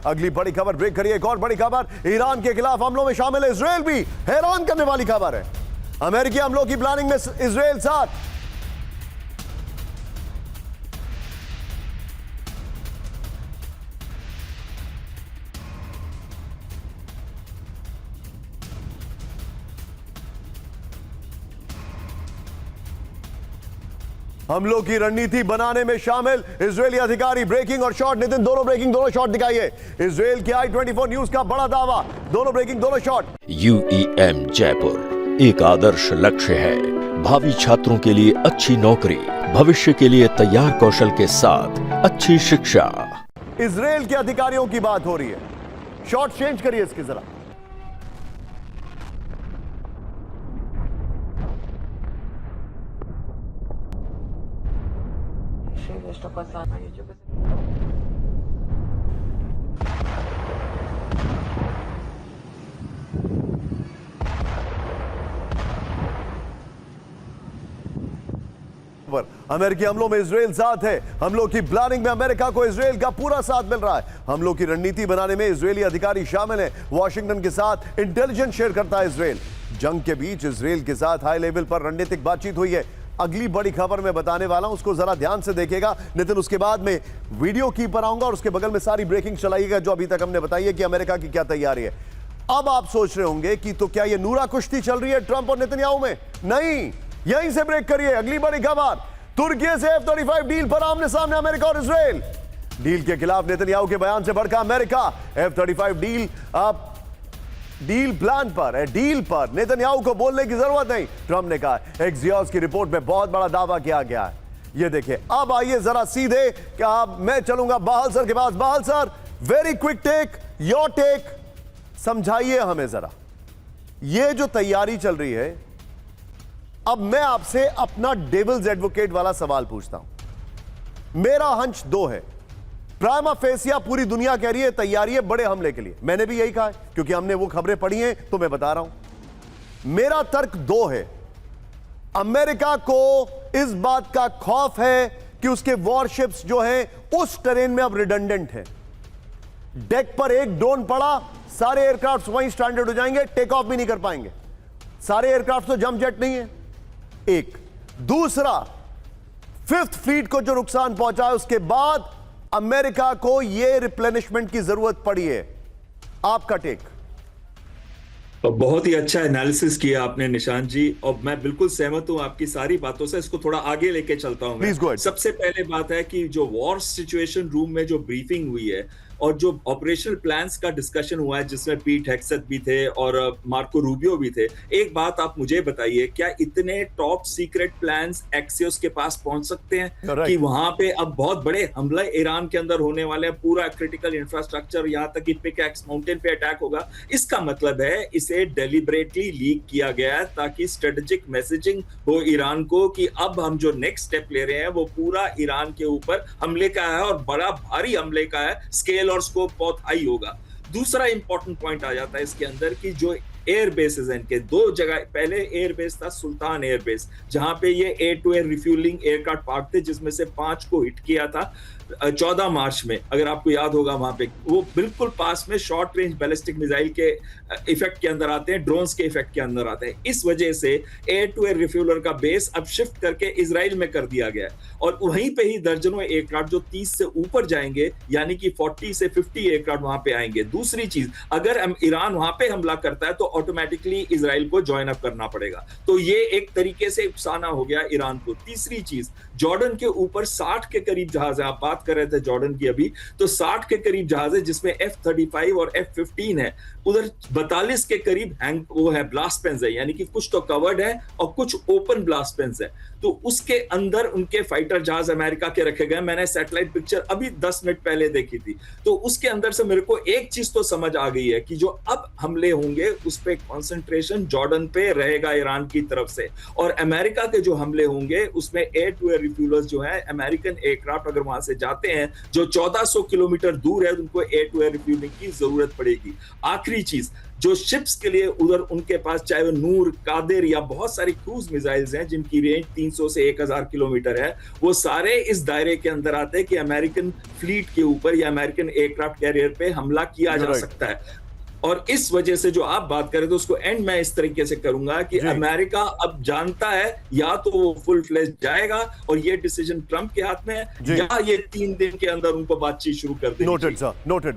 अगली बड़ी खबर ब्रेक करिए। एक और बड़ी खबर, ईरान के खिलाफ हमलों में शामिल है इजरायल भी। हैरान करने वाली खबर है, अमेरिकी हमलों की प्लानिंग में इजरायल साथ। हमलों की रणनीति बनाने में शामिल इजरायली अधिकारी। ब्रेकिंग और शॉट, नितिन दोनों ब्रेकिंग दोनों शॉट दिखाइए। इजरायल की i24 न्यूज का बड़ा दावा, दोनों ब्रेकिंग दोनों शॉट। UEM जयपुर एक आदर्श लक्ष्य है। भावी छात्रों के लिए अच्छी नौकरी, भविष्य के लिए तैयार कौशल के साथ अच्छी शिक्षा। इजरायल के अधिकारियों की बात हो रही है। शॉट चेंज करिए इसके जरा। Что пацан, YouTube. अमेरिकी हमलों में इजरायल साथ है। हमलों की प्लानिंग में अमेरिका को इजरायल का पूरा साथ मिल रहा है। हमलों की रणनीति बनाने में इजरायली अधिकारी शामिल हैं। वॉशिंगटन के साथ इंटेलिजेंस शेयर करता है इजरायल। जंग के बीच इजरायल के साथ हाई लेवल पर रणनीतिक बातचीत हुई है। अगली बड़ी खबर मैं बताने वाला हूं, उसको जरा ध्यान से देखिएगा नितिन। उसके बाद में वीडियो की पर आऊंगा और उसके बगल में सारी ब्रेकिंग चलाइएगा जो अभी तक हमने बताई है कि अमेरिका की क्या तैयारी है। अब आप सोच रहे होंगे कि तो क्या ये नूरा कुश्ती चल रही है ट्रंप और नेतन्याहू में? नहीं, यहीं से ब्रेक करिए। अगली बड़ी खबर, तुर्की से F-35 डील पर आमने सामने अमेरिका और इजरायल। डील के खिलाफ नेतन्याहू के बयान से भड़का अमेरिका। F-35 डील प्लान पर है, डील पर नेतन्याहू को बोलने की जरूरत नहीं, ट्रंप ने कहा। एक्सियोस की रिपोर्ट में बहुत बड़ा दावा किया गया है। ये देखिए। अब आइए जरा सीधे, क्या मैं चलूंगा बाहल सर के पास। Bahal sir, very quick take, your take, समझाइए हमें जरा ये जो तैयारी चल रही है। अब मैं आपसे अपना डेविल्स एडवोकेट वाला सवाल पूछता हूं। मेरा हंच दो है। प्राइमा फेसिया पूरी दुनिया कह रही है तैयारी है बड़े हमले के लिए। मैंने भी यही कहा है क्योंकि हमने वो खबरें पढ़ी हैं, तो मैं बता रहा हूं। मेरा तर्क दो है। अमेरिका को इस बात का खौफ है कि उसके वॉरशिप्स जो हैं उस टेरेन में अब रिडंडेंट है। डेक पर एक ड्रोन पड़ा, सारे एयरक्राफ्ट वहीं स्टैंडर्ड हो जाएंगे, टेक ऑफ भी नहीं कर पाएंगे। सारे एयरक्राफ्ट तो जंप जेट नहीं है। एक दूसरा, फिफ्थ फ्लीट को जो नुकसान पहुंचा है उसके बाद अमेरिका को यह रिप्लेनिशमेंट की जरूरत पड़ी है। आपका टेक? बहुत ही अच्छा एनालिसिस किया आपने निशांत जी, और मैं बिल्कुल सहमत हूं आपकी सारी बातों से। इसको थोड़ा आगे लेके चलता हूं। Please go ahead. सबसे पहले बात है कि जो वॉर सिचुएशन रूम में जो ब्रीफिंग हुई है और जो ऑपरेशनल प्लान्स का डिस्कशन हुआ है जिसमें पीट हेग्सेथ भी थे और मार्को रूबियो भी थे। एक बात आप मुझे बताइए, क्या इतने टॉप सीक्रेट प्लान्स एक्सियोस के पास पहुंच सकते हैं कि वहां पे अब बहुत बड़े हमले ईरान के अंदर होने वाले हैं, पूरा क्रिटिकल इंफ्रास्ट्रक्चर, यहां तक कि पिकैक्स माउंटेन पे अटैक होगा? इसका मतलब है इसे डेलिबरेटली लीक किया गया है ताकि स्ट्रेटेजिक मैसेजिंग हो ईरान को कि अब हम जो नेक्स्ट स्टेप ले रहे हैं वो पूरा ईरान के ऊपर हमले का है और बड़ा भारी हमले का है। स्केल और स्कोप बहुत हाई होगा। दूसरा इंपॉर्टेंट पॉइंट आ जाता है इसके अंदर कि जो एयर बेसेस हैं इनके दो जगह, पहले एयर बेस था सुल्तान एयर बेस जहां पे ये air to air refuelling aircraft park थे जिसमें से 5 को हिट किया था 14 मार्च में, अगर आपको याद होगा। वहां पे वो बिल्कुल पास में शॉर्ट रेंज बैलिस्टिक मिसाइल के इफेक्ट के अंदर आते हैं, ड्रोन्स के इफेक्ट के अंदर आते हैं। इस वजह से एयर टू एयर रिफ्यूलर का बेस अब शिफ्ट करके इजराइल में कर दिया गया है और वहीं पे ही दर्जनों एयरक्राफ्ट जो 30 से ऊपर जाएंगे, यानी कि 40 से 50 एयरक्राफ्ट वहां पे आएंगे। दूसरी चीज, अगर ईरान वहां पे हमला करता है तो ऑटोमेटिकली इजराइल को ज्वाइन अप करना पड़ेगा, तो ये एक तरीके से उकसाना हो गया ईरान को। तीसरी चीज, जॉर्डन के ऊपर 60 के करीब जहाज है। आप बात कर रहे थे जॉर्डन की अभी, तो 60 के करीब जहाज है जिसमें F-35 और F-15 है। उधर 42 के करीब वो है ब्लास्ट पेंस है, यानी कि कुछ तो कवर्ड है और कुछ ओपन ब्लास्ट पेंस है। तो उसके अंदर उनके फाइटर जहाज अमेरिका के रखे गए। मैंने सैटेलाइट पिक्चर अभी 10 मिनट पहले देखी थी, तो उसके अंदर से मेरे को एक चीज तो समझ आ गई है कि जो अब हमले होंगे उस पे कंसंट्रेशन जॉर्डन पे रहेगा ईरान की तरफ से, और अमेरिका के जो हमले होंगे उसमें एयर टू एयर रिफ्यूलर्स जो है, अमेरिकन एयरक्राफ्ट अगर वहां से जाते हैं जो 1400 किलोमीटर दूर है, उनको एयर टू एयर रिफ्यूलिंग की जरूरत पड़ेगी। आखिरी चीज, जो शिप्स के लिए उधर उनके पास चाहे वो नूर, कादिर या बहुत सारी क्रूज मिसाइल्स हैं जिनकी रेंज 300 से 1000 किलोमीटर है, वो सारे इस दायरे के अंदर आते हैं कि अमेरिकन फ्लीट के ऊपर या अमेरिकन एयरक्राफ्ट कैरियर पे हमला किया जा सकता है। और इस वजह से जो आप बात करें तो उसको एंड मैं इस तरीके से करूंगा कि अमेरिका अब जानता है या तो वो फुल फ्लेज जाएगा और ये डिसीजन ट्रंप के हाथ में है, या ये 3 दिन के अंदर उनको बातचीत शुरू कर देगी। Noted sir, noted.